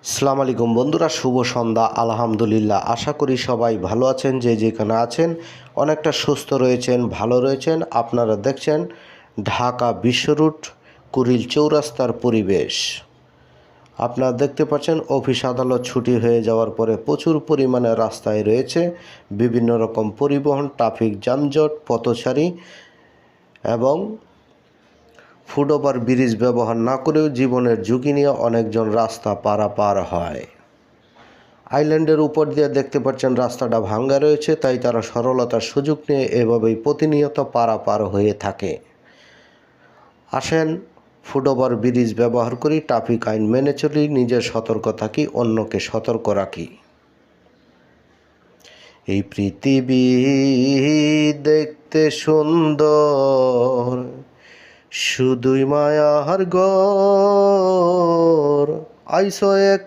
আসসালামু আলাইকুম বন্ধুরা, শুভ সন্ধ্যা। আলহামদুলিল্লাহ, আশা করি সবাই ভালো আছেন। যে যেখানে আছেন অনেকটা সুস্থ রয়েছেন, ভালো রয়েছেন। আপনারা দেখছেন ঢাকা বিশ্ব রুট কুড়িল চৌরাস্তার পরিবেশ। আপনারা দেখতে পাচ্ছেন অফিস আদালত ছুটি হয়ে যাওয়ার পরে প্রচুর পরিমাণে রাস্তায় রয়েছে বিভিন্ন রকম পরিবহন, ট্রাফিক যানজট, পথচারী এবং ফুটওভার ব্রিজ ব্যবহার না করেও জীবনের ঝুঁকি নিয়ে অনেকজন রাস্তা পারাপার হয়। আইল্যান্ডের উপর দিয়ে দেখতে পাচ্ছেন রাস্তাটা ভাঙ্গা রয়েছে, তাই তারা সরলতার সুযোগ নিয়ে এভাবেই প্রতিনিয়ত পারাপার হয়ে থাকে। আসেন ফুটওভার ব্রিজ ব্যবহার করি, ট্রাফিক আইন মেনে চলি, নিজের সতর্ক থাকি, অন্যকে সতর্ক রাখি। এই পৃথিবী দেখতে সুন্দর, শুধুই মায়ার ঘর, আইসো এক